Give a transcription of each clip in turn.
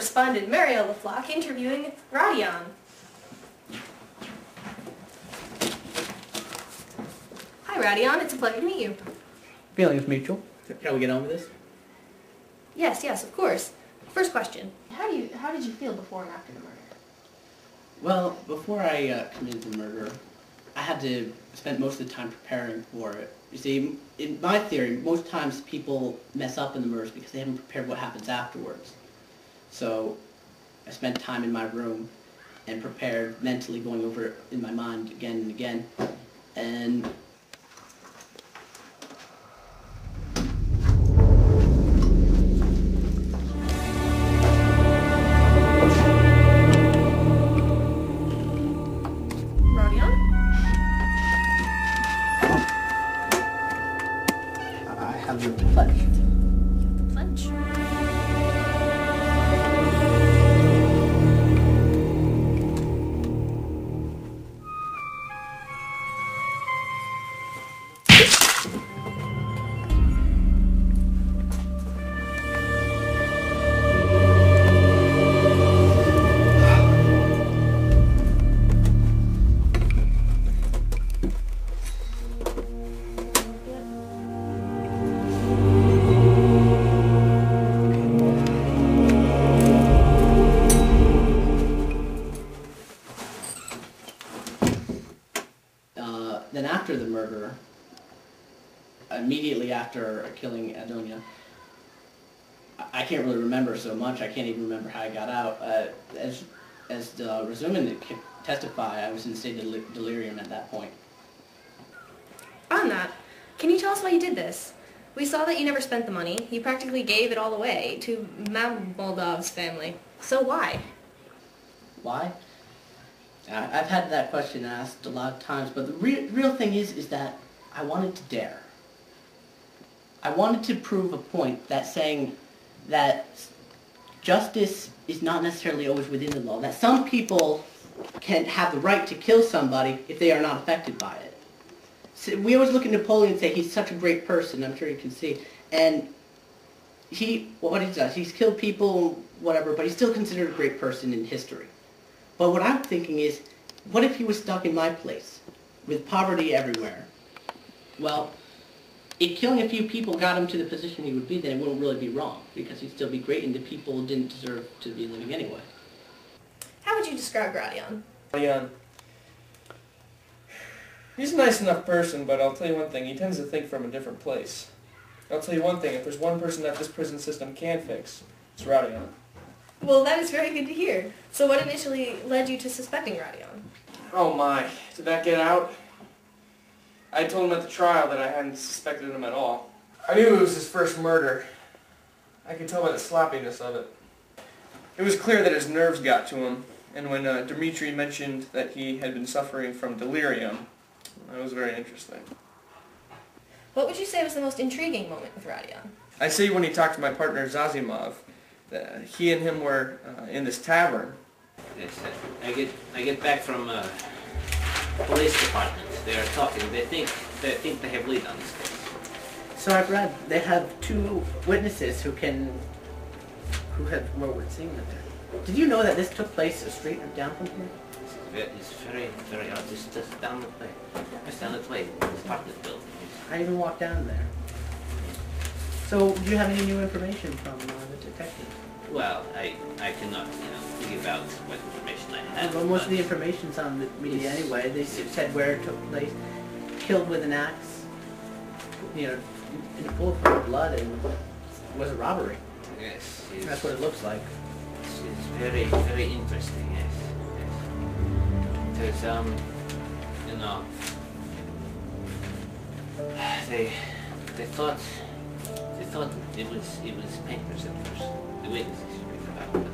correspondent Mariel LaFlock interviewing Rodion. Hi Rodion, it's a pleasure to meet you. Feelings mutual. Shall we get on with this? Yes, of course. First question. How did you feel before and after the murder? Well, before I committed the murder, I had to spend most of the time preparing for it. You see, in my theory, most times people mess up in the murders because they haven't prepared what happens afterwards. So I spent time in my room and prepared mentally, going over it in my mind again and again. And I have the pledge. The pledge? Then after the murder, immediately after killing Adonia, I can't really remember so much. I can't even remember how I got out. As the Rodion can testify, I was in a state of delirium at that point. On that, can you tell us why you did this? We saw that you never spent the money. You practically gave it all away to Moldov's family. So why? Why? I've had that question asked a lot of times, but the real thing is that I wanted to dare. I wanted to prove a point that saying that justice is not necessarily always within the law, that some people can have the right to kill somebody if they are not affected by it. So we always look at Napoleon and say he's such a great person, I'm sure you can see, and what he does, he's killed people, whatever, but he's still considered a great person in history. But what I'm thinking is, what if he was stuck in my place, with poverty everywhere? Well, if killing a few people got him to the position he would be, then it wouldn't really be wrong, because he'd still be great, and the people didn't deserve to be living anyway. How would you describe Rodion? Rodion. He's a nice enough person, but I'll tell you one thing, he tends to think from a different place. I'll tell you one thing, if there's one person that this prison system can fix, it's Rodion. Well, that is very good to hear. So what initially led you to suspecting Rodion? Oh my, did that get out? I told him at the trial that I hadn't suspected him at all. I knew it was his first murder. I could tell by the sloppiness of it. It was clear that his nerves got to him, and when Dmitri mentioned that he had been suffering from delirium, that was very interesting. What would you say was the most intriguing moment with Rodion? I'd say when he talked to my partner Zazimov, he and him were in this tavern. Yes, I get back from police department. They are talking. They think they have lead on this case. So I've read they have two witnesses who were seeing it there. Did you know that this took place a street down from here? It's very odd. Just down the way. Just down the way. This apartment building. I even walked down there. So, do you have any new information from the detective? Well, I cannot, give out what information I have. Well, most of the information's on the media anyway. They said where it took place. Killed with an axe, in full of blood, and it was a robbery. Yes. That's what it looks like. It's very, very interesting, yes. There's, they thought it was painters at first, the witnesses speak about, but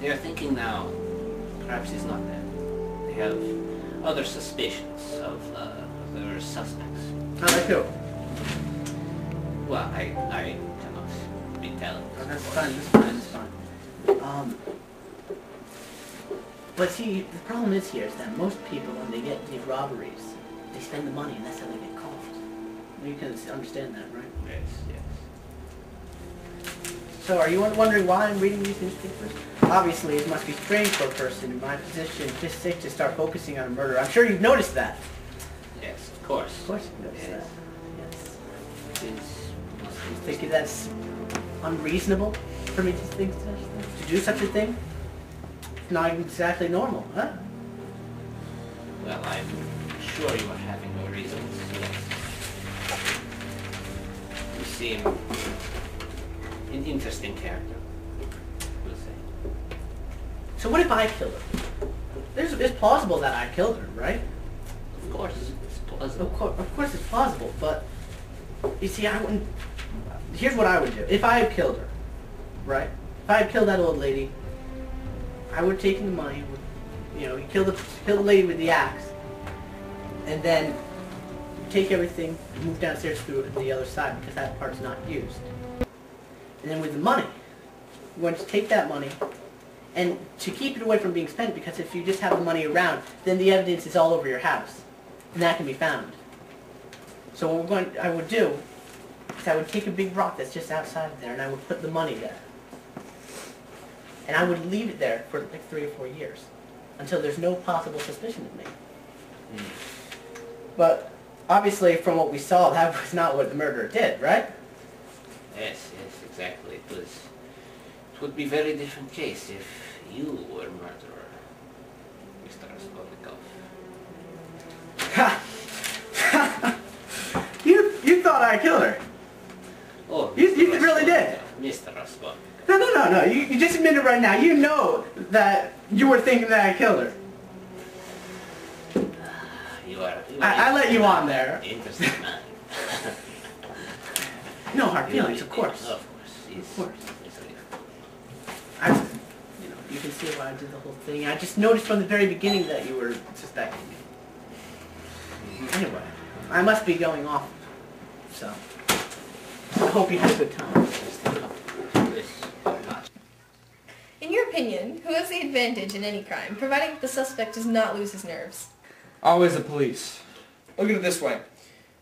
they are thinking now perhaps it's not that. They have other suspicions of their suspects. How they feel? Well, I cannot be telling. Oh, that's fine. But see, the problem is that most people, when they get these robberies, they spend the money, and that's how they get caught. You can understand that, right? Yes. So are you wondering why I'm reading these newspapers? Obviously, it must be strange for a person in my position, just sick, to start focusing on a murder. I'm sure you've noticed that. Yes, of course. Of course you've noticed Yes. that. Yes. It's You think that's unreasonable for me to think such a thing? To do such a thing? It's not exactly normal, huh? well, I'm sure you are having your reasons. Yes. You seem an interesting character, we'll say. So what if I killed her? It's plausible that I killed her, right? Of course, it's plausible. Of course it's plausible, but you see, I wouldn't. Here's what I would do. If I had killed her, right? If I had killed that old lady, I would have taken the money. You know, you kill the lady with the axe, and then you take everything, and move downstairs through the other side because that part's not used. And then with the money, you want to take that money, and to keep it away from being spent, because if you just have the money around, then the evidence is all over your house, and that can be found. So what I would do is I would take a big rock that's just outside of there, and I would put the money there. And I would leave it there for like 3 or 4 years, until there's no possible suspicion of me. But obviously, from what we saw, that was not what the murderer did, right? Yes, exactly. It would be a very different case if you were murderer, Mr. Raskolnikov. You thought I killed her. Oh, You Mr. really did. Mr. Raskolnikov. No. You just admitted right now. You know that you were thinking that I killed her. You are I let you on there. Interesting man. No hard feelings, of course. Of course. You can see why I did the whole thing. I just noticed from the very beginning that you were suspecting me. Anyway, I must be going off, so I hope you had a good time. In your opinion, who has the advantage in any crime, providing that the suspect does not lose his nerves? Always the police. Look at it this way.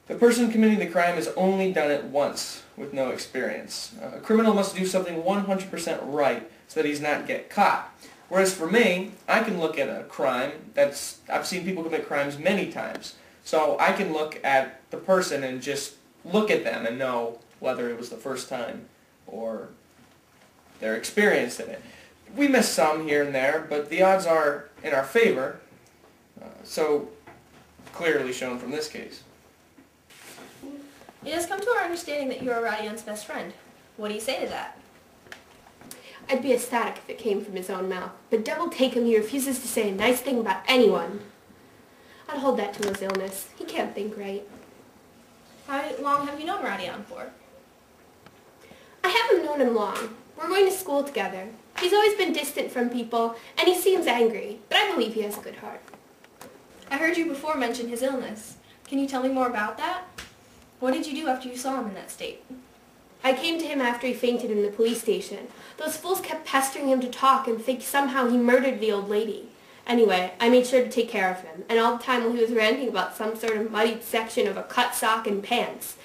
The person committing the crime has only done it once, with no experience. A criminal must do something 100% right so that he's not get caught. Whereas for me, I can look at a crime I've seen people commit crimes many times. So I can look at the person and just look at them and know whether it was the first time or they're experienced in it. We miss some here and there, but the odds are in our favor. So clearly shown from this case. It has come to our understanding that you are Rodion's best friend. What do you say to that? I'd be ecstatic if it came from his own mouth, but devil take him, he refuses to say a nice thing about anyone. I'd hold that till his illness. He can't think right. How long have you known Rodion for? I haven't known him long. We're going to school together. He's always been distant from people, and he seems angry, but I believe he has a good heart. I heard you before mention his illness. Can you tell me more about that? What did you do after you saw him in that state? I came to him after he fainted in the police station. Those fools kept pestering him to talk and think somehow he murdered the old lady. Anyway, I made sure to take care of him, and all the time while he was ranting about some sort of muddied section of a cut sock and pants.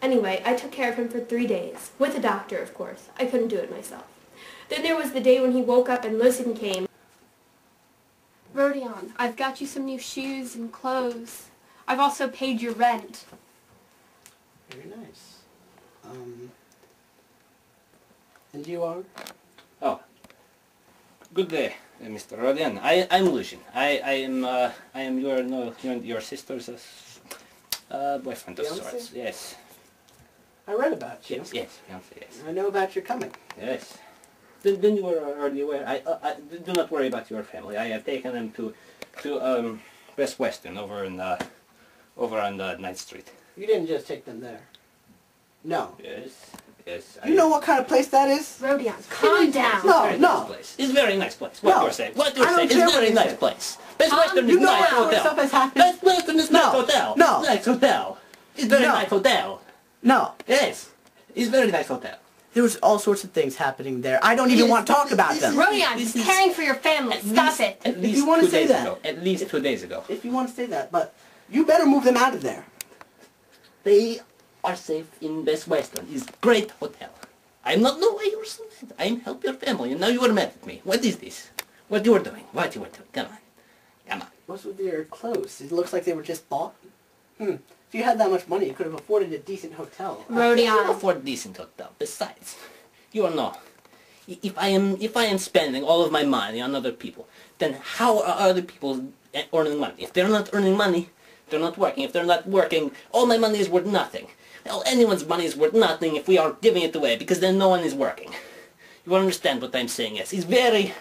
Anyway, I took care of him for 3 days, with a doctor, of course. I couldn't do it myself. Then there was the day when he woke up and Listen came. Rodion, I've got you some new shoes and clothes. I've also paid your rent. Very nice. And you are? Oh, good day, Mr. Rodion. I'm Lucian. I am your sister's boyfriend of Fiancé? sorts. Yes. I read about you. Yes, fiancé, yes. I know about your coming. Yes. Then you were already aware. Do not worry about your family. I have taken them to Best Western over on 9th Street. You didn't just take them there. No. Yes. You know what kind of place that is? Rodion, calm down. No. It's a very nice place. What you're saying? What you're saying is a very nice place. Best Western You is know nice what sort of hotel. stuff has happened? Best Western is nice No. hotel. No. Nice hotel. It's very No. nice hotel. No. Yes. It's very nice hotel. There was all sorts of things happening there. I don't even want to talk about them. Rodion, This he's is- caring for your family. Stop it. At least you wanna 2 say days that. ago. At least 2 days ago. If you want to say that, but you better move them out of there. They are safe in Best Western. It's great hotel. I'm not know why you're so mad. I'm help your family, and now you are mad at me. What is this? What you were doing? What you were doing? Come on. Come on. What's with your clothes? It looks like they were just bought. If you had that much money, you could have afforded a decent hotel. You Rodion. afford a decent hotel. Besides, you are not. If I am spending all of my money on other people, then how are other people earning money? If they're not earning money, they're not working. If they're not working, all my money is worth nothing. Well, anyone's money is worth nothing if we are giving it away, because then no one is working. You understand what I'm saying? Yes, it's very,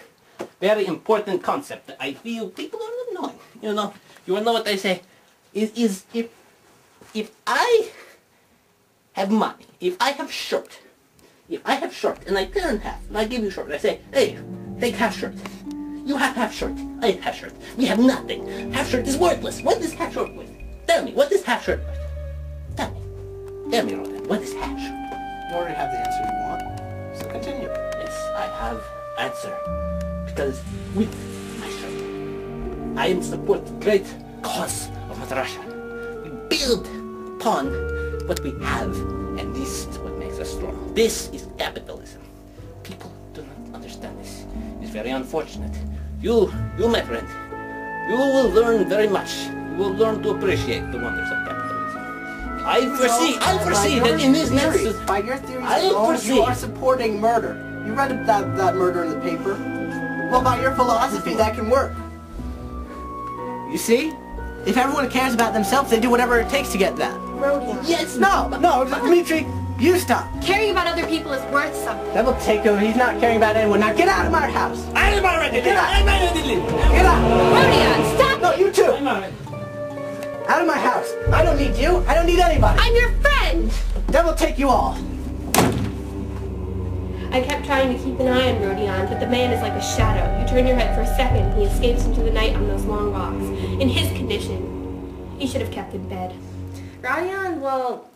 very important concept that I feel people are not knowing. You know what I say? Is if I have money, if I have shirt, and I tear in half, and I give you shirt, I say, hey, take half shirt. You have half shirt. I have half shirt. We have nothing. Half shirt is worthless. What is half shirt worth? Tell me, what is half shirt worth? Tell me. Tell me, Rodion, what is half shirt? You already have the answer you want, so continue. Yes, I have answer. Because with my shirt, I am support the great cause of Mother Russia. We build upon what we have, and this is what makes us strong. This is capitalism. People do not understand this. It's very unfortunate. You, my friend, you will learn very much. You will learn to appreciate the wonders of capitalism. I foresee that in this next... By your theories alone, you are supporting murder. You read that murder in the paper. Well, by your philosophy, that can work. You see? If everyone cares about themselves, they do whatever it takes to get that. Rodion. Yes, no, Dmitri, you stop. Caring about other people is worth something. That will take him. He's not caring about anyone. Now get out of my house. I'm already Get out. I'm already Get out. Rodion, stop No, it! you too. I'm already. Out of my house. I don't need you. I don't need anybody. I'm your friend! That will take you all. I kept trying to keep an eye on Rodion, but the man is like a shadow. You turn your head for a second, he escapes into the night on those long walks. In his condition, he should have kept in bed. Rodion, well,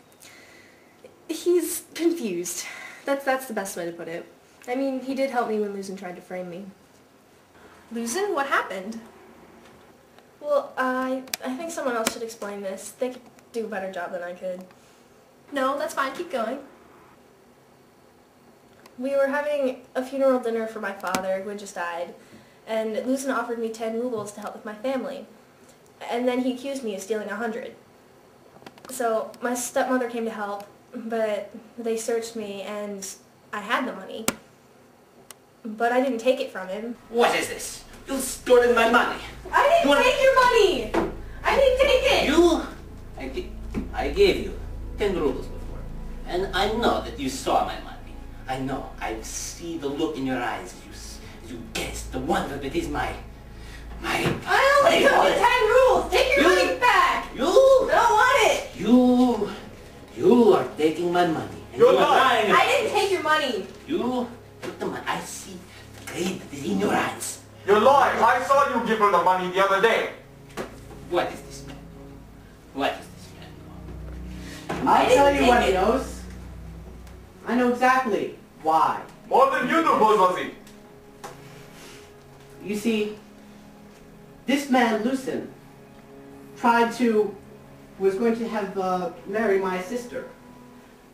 he's confused. That's the best way to put it. I mean, he did help me when Luzin tried to frame me. Luzin, what happened? Well, I think someone else should explain this. They could do a better job than I could. No, that's fine. Keep going. We were having a funeral dinner for my father, who had just died, and Luzin offered me 10 rubles to help with my family. And then he accused me of stealing 100. So my stepmother came to help, but they searched me, and I had the money. But I didn't take it from him. What is this? You stolen my money. I didn't take your money! I didn't take it! I gave you 10 rubles before. And I know that you saw my money. I know. I see the look in your eyes as you guessed the wonder that is my... I only took the 10 rubles! Take your money back! You... I don't want it! You are taking my money. And You're you are lying. lying. I didn't take your money! You took the money. I see the greed that is in your eyes. You're lying. I saw you give her the money the other day. What is this man? What is this man? I'll didn't tell you what take he it. knows. I know exactly why. More than you do, bourgeoisie. You see, this man, Lucien, was going to have marry my sister.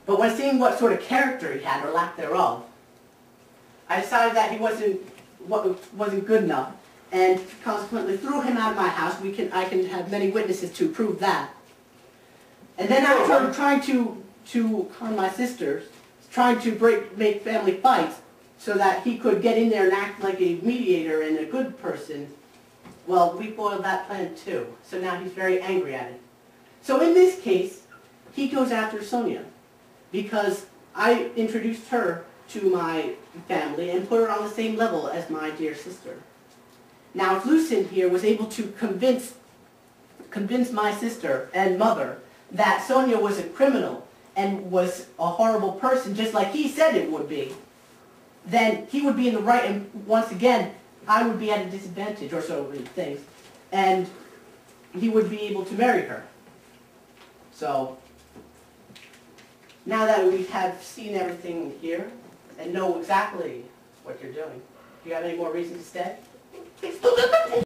But when seeing what sort of character he had, or lack thereof, I decided that he wasn't good enough, and consequently threw him out of my house. I can have many witnesses to prove that. And then after trying to con my sisters, trying to make family fights, so that he could get in there and act like a mediator and a good person, well, we foiled that plan too. So now he's very angry at it. So in this case, he goes after Sonia, because I introduced her to my family and put her on the same level as my dear sister. Now, if Lucien here was able to convince my sister and mother that Sonia was a criminal and was a horrible person, just like he said it would be, then he would be in the right, and once again, I would be at a disadvantage, or so many things, and he would be able to marry her. So, now that we have seen everything here, and know exactly what you're doing, do you have any more reason to stay?